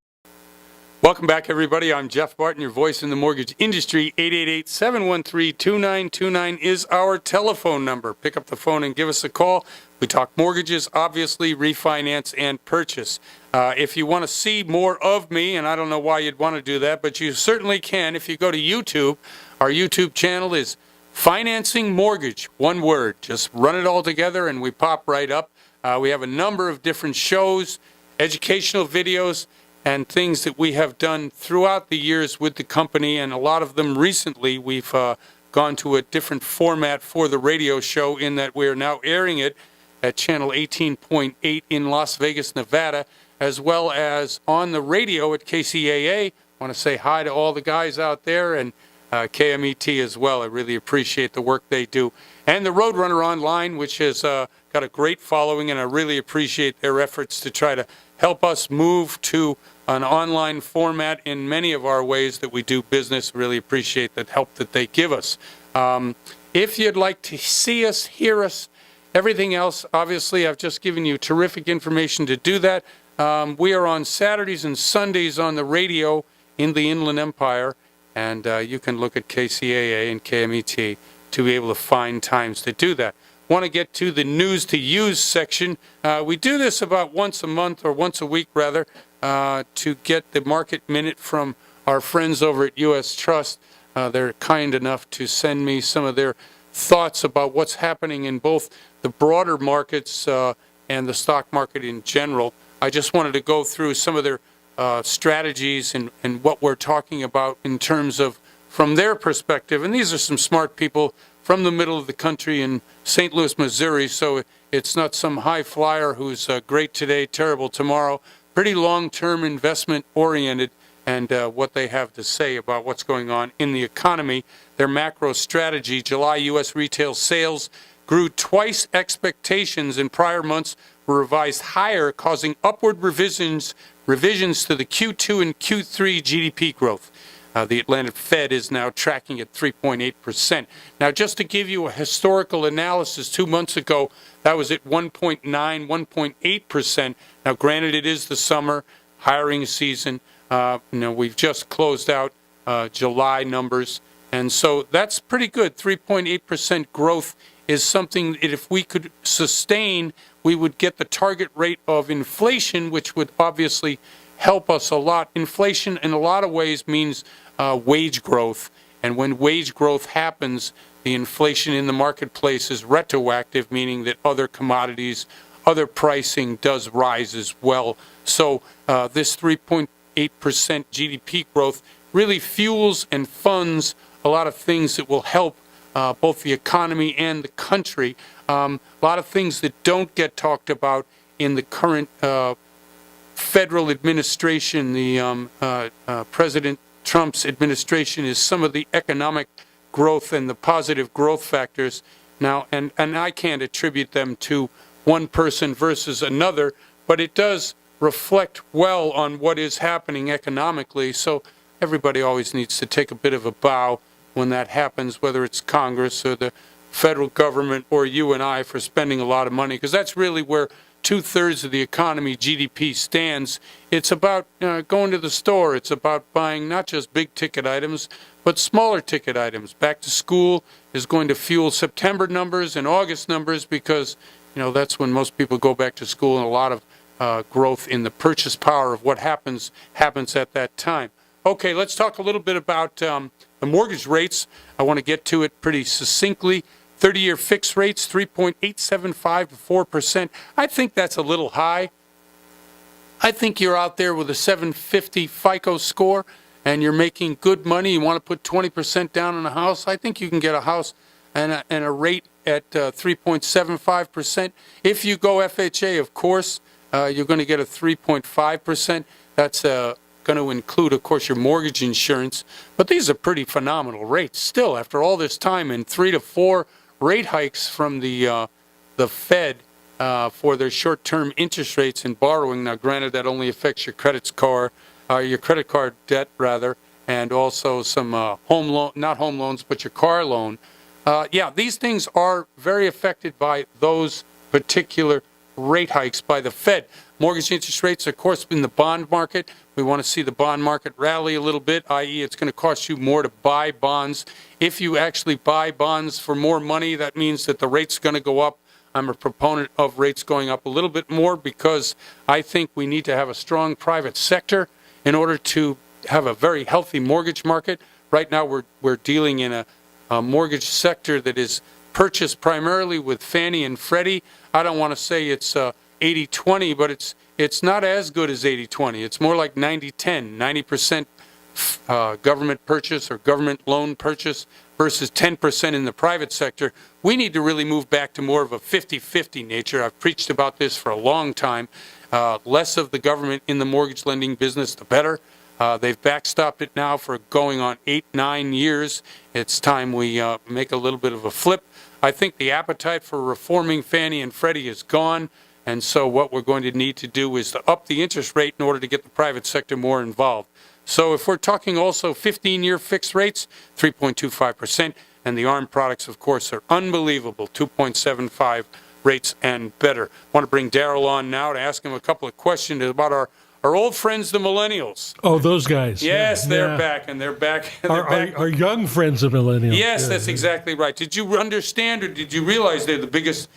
Welcome back, everybody. I'm Jeff Barton, your voice in the mortgage industry. 888-713-2929 is our telephone number. Pick up the phone and give us a call. We talk mortgages, obviously, refinance, and purchase. If you want to see more of me, and I don't know why you'd want to do that, but you certainly can if you go to YouTube. Our YouTube channel is Financing Mortgage, one word. Just run it all together and we pop right up. We have a number of different shows, educational videos, and things that we have done throughout the years with the company, and a lot of them recently we've gone to a different format for the radio show in that we're now airing it at channel 18.8 in Las Vegas, Nevada, as well as on the radio at KCAA. I want to say hi to all the guys out there, and KMET as well. I really appreciate the work they do. And the Roadrunner Online, which has got a great following, and I really appreciate their efforts to try to help us move to an online format in many of our ways that we do business. Really appreciate the help that they give us. If you'd like to see us, hear us, everything else, obviously I've just given you terrific information to do that. We are on Saturdays and Sundays on the radio in the Inland Empire, and you can look at KCAA and KMET to be able to find times to do that. Want to get to the news to use section. We do this about once a month, or once a week rather, to get the market minute from our friends over at U.S. Trust. They're kind enough to send me some of their thoughts about what's happening in both the broader markets and the stock market in general. I just wanted to go through some of their strategies and what we're talking about in terms of from their perspective. And these are some smart people from the middle of the country in St. Louis, Missouri, so it's not some high flyer who's great today, terrible tomorrow. pretty long-term investment oriented, and what they have to say about what's going on in the economy. Their macro strategy: July U.S. retail sales grew twice expectations in prior months, were revised higher, causing upward revisions to the Q2 and Q3 GDP growth. The Atlanta Fed is now tracking at 3.8%. Now, just to give you a historical analysis, 2 months ago, that was at 1.9, 1.8%. Now, granted, it is the summer hiring season. We've just closed out July numbers, and so that's pretty good. 3.8% growth is something that if we could sustain, we would get the target rate of inflation, which would obviously help us a lot. Inflation, in a lot of ways, means wage growth, and when wage growth happens, the inflation in the marketplace is retroactive, meaning that other commodities, other pricing does rise as well. So this 3.8% GDP growth really fuels and funds a lot of things that will help both the economy and the country. A lot of things that don't get talked about in the current federal administration, the President Trump's administration, is some of the economic growth and the positive growth factors. Now, and I can't attribute them to one person versus another, but it does reflect well on what is happening economically. So everybody always needs to take a bit of a bow when that happens, whether it's Congress or the federal government or you and I, for spending a lot of money, because that's really where 2/3 of the economy, GDP, stands. It's about going to the store. It's about buying not just big ticket items, but smaller ticket items. Back to school is going to fuel September numbers and August numbers, because that's when most people go back to school, and a lot of growth in the purchase power of what happens at that time. Okay, let's talk a little bit about the mortgage rates. I want to get to it pretty succinctly. 30-year fixed rates, 3.875 to 4%. I think that's a little high. I think you're out there with a 750 FICO score and you're making good money. You want to put 20% down on a house. I think you can get a house and a rate at 3.75%. If you go FHA, of course, you're going to get a 3.5%. That's going to include, of course, your mortgage insurance. But these are pretty phenomenal rates still after all this time, and 3 to 4 rate hikes from the Fed for their short-term interest rates and borrowing. Now, granted, that only affects your credit card debt, rather, and also some not home loans, but your car loan. These things are very affected by those particular rate hikes by the Fed. Mortgage interest rates, of course, in the bond market. We want to see the bond market rally a little bit, i.e. it's going to cost you more to buy bonds. If you actually buy bonds for more money, that means that the rate's going to go up. I'm a proponent of rates going up a little bit more, because I think we need to have a strong private sector in order to have a very healthy mortgage market. Right now we're dealing in a mortgage sector that is purchased primarily with Fannie and Freddie. I don't want to say it's 80-20, but it's not as good as 80-20. It's more like 90-10, 90% government purchase or government loan purchase versus 10% in the private sector. We need to really move back to more of a 50-50 nature. I've preached about this for a long time. Less of the government in the mortgage lending business, the better. They've backstopped it now for going on 8-9 years. It's time we make a little bit of a flip. I think the appetite for reforming Fannie and Freddie is gone. And so what we're going to need to do is to up the interest rate in order to get the private sector more involved. So if we're talking also 15-year fixed rates, 3.25%, and the ARM products, of course, are unbelievable, 2.75 rates and better. I want to bring Daryl on now to ask him a couple of questions about our old friends, the millennials. Oh, those guys. Yes, they're back, and they're back. Our young friends, the millennials. Yes, that's exactly right. Did you understand, or did you realize they're the biggest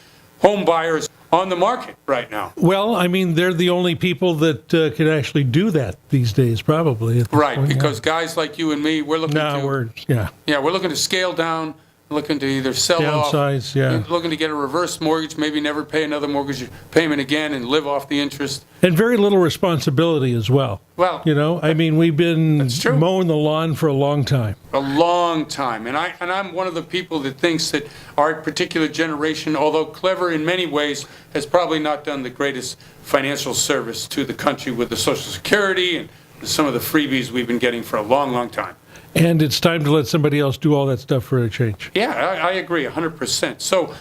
home buyers on the market right now? Well, I mean, they're the only people that can actually do that these days, probably. Right, because guys like you and me, we're looking to scale down, looking to either sell off, Downsize, yeah. looking to get a reverse mortgage, maybe never pay another mortgage payment again and live off the interest. And very little responsibility as well. Well, You know, I mean, we've been That's true. mowing the lawn for a long time. a long time. And I'm one of the people that thinks that our particular generation, although clever in many ways, has probably not done the greatest financial service to the country with the Social Security and some of the freebies we've been getting for a long, long time. And it's time to let somebody else do all that stuff for a change. Yeah, I agree 100%. So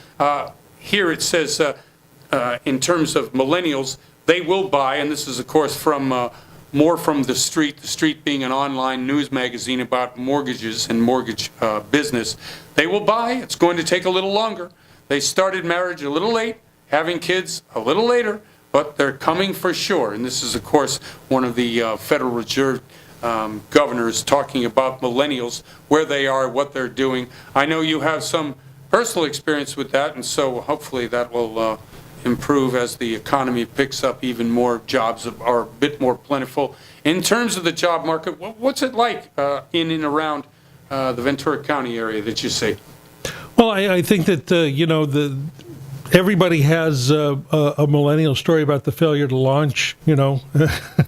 here it says, in terms of millennials, they will buy, and this is, of course, from more from The Street being an online news magazine about mortgages and mortgage business. They will buy. It's going to take a little longer. They started marriage a little late, having kids a little later, but they're coming for sure. And this is, of course, one of the Federal Reserve governors talking about millennials, where they are, what they're doing. I know you have some personal experience with that, and so hopefully that will improve as the economy picks up, even more jobs are a bit more plentiful. In terms of the job market, what's it like in and around the Ventura County area that you see? Well, I think that, everybody has a millennial story about the failure to launch, Yes,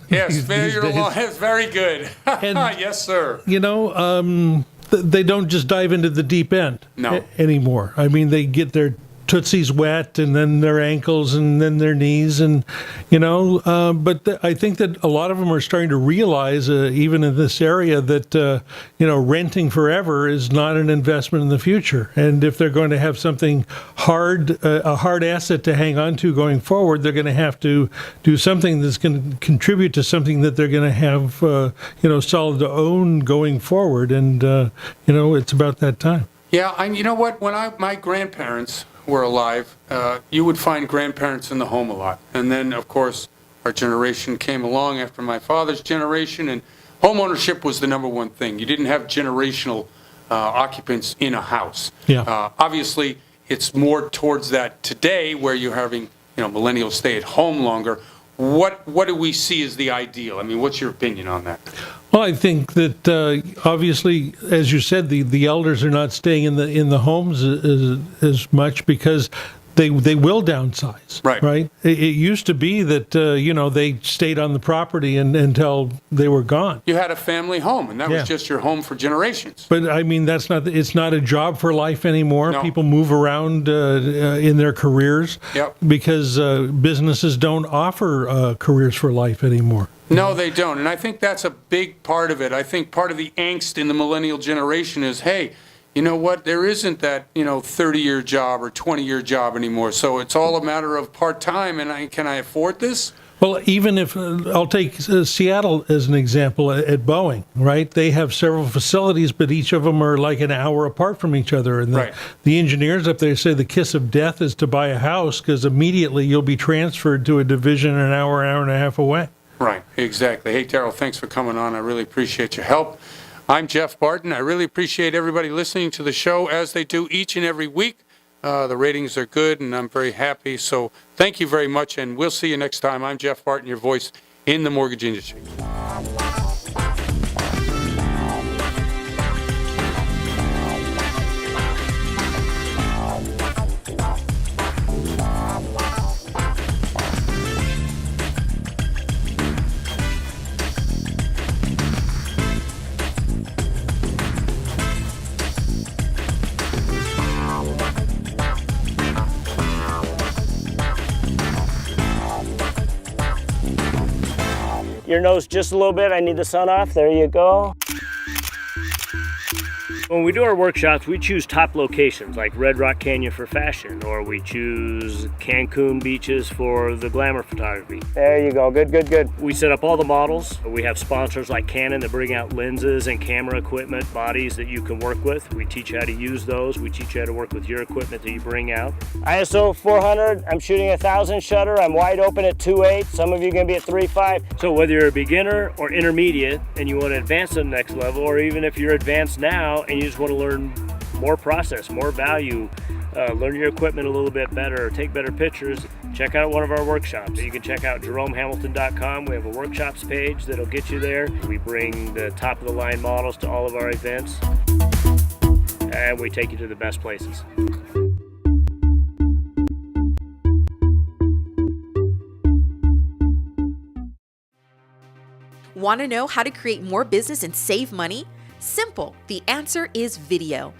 these failure to days. launch is very good. Yes, sir. They don't just dive into the deep end No. anymore. I mean, they get their tootsies wet and then their ankles and then their knees but I think that a lot of them are starting to realize, even in this area, that renting forever is not an investment in the future. And if they're going to have something hard, a hard asset to hang on to going forward, they're going to have to do something that's going to contribute to something that they're going to have solid to own going forward. And it's about that time. Yeah, and you know what? When my grandparents were alive, you would find grandparents in the home a lot. And then, of course, our generation came along after my father's generation, and home ownership was the number one thing. You didn't have generational occupants in a house. Yeah. Obviously, it's more towards that today, where you're having millennials stay at home longer. What do we see as the ideal? I mean, what's your opinion on that? Well, I think that obviously, as you said, the elders are not staying in the homes as much because they will downsize. Right. It used to be that they stayed on the property until they were gone. You had a family home, and that was just your home for generations. But I mean, it's not a job for life anymore. No. People move around in their careers because businesses don't offer careers for life anymore. No, they don't. And I think that's a big part of it. I think part of the angst in the millennial generation is, hey, you know what? There isn't that, 30-year job or 20-year job anymore. So it's all a matter of part-time, and can I afford this? Well, even if I'll take Seattle as an example at Boeing, right? They have several facilities, but each of them are like an hour apart from each other. And the engineers up there say the kiss of death is to buy a house because immediately you'll be transferred to a division an hour and a half away. Right, exactly. Hey, Darrell, thanks for coming on. I really appreciate your help. I'm Jeff Barton. I really appreciate everybody listening to the show as they do each and every week. The ratings are good, and I'm very happy. So thank you very much, and we'll see you next time. I'm Jeff Barton, your voice in the mortgage industry. Your nose just a little bit. I need the sun off. There you go. When we do our workshops, we choose top locations like Red Rock Canyon for fashion, or we choose Cancun beaches for the glamour photography. There you go. Good, good, good. We set up all the models. We have sponsors like Canon that bring out lenses and camera equipment, bodies that you can work with. We teach you how to use those. We teach you how to work with your equipment that you bring out. ISO 400, I'm shooting 1,000 shutter. I'm wide open at 2.8. Some of you are going to be at 3.5. So whether you're a beginner or intermediate and you want to advance to the next level, or even if you're advanced now and you just want to learn more process, more value, learn your equipment a little bit better, take better pictures, check out one of our workshops. You can check out JeromeHamilton.com. We have a workshops page that'll get you there. We bring the top of the line models to all of our events. and we take you to the best places. Want to know how to create more business and save money? Simple. The answer is video.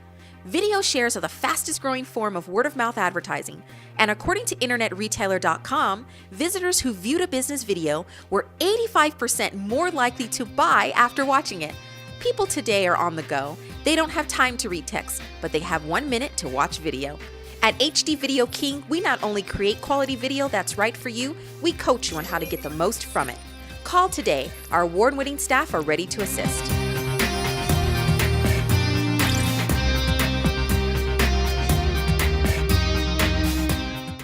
Video shares are the fastest growing form of word-of-mouth advertising, and according to InternetRetailer.com, visitors who viewed a business video were 85% more likely to buy after watching it. People today are on the go. They don't have time to read text, but they have 1 minute to watch video. At HD Video King, we not only create quality video that's right for you, we coach you on how to get the most from it. Call today. Our award-winning staff are ready to assist.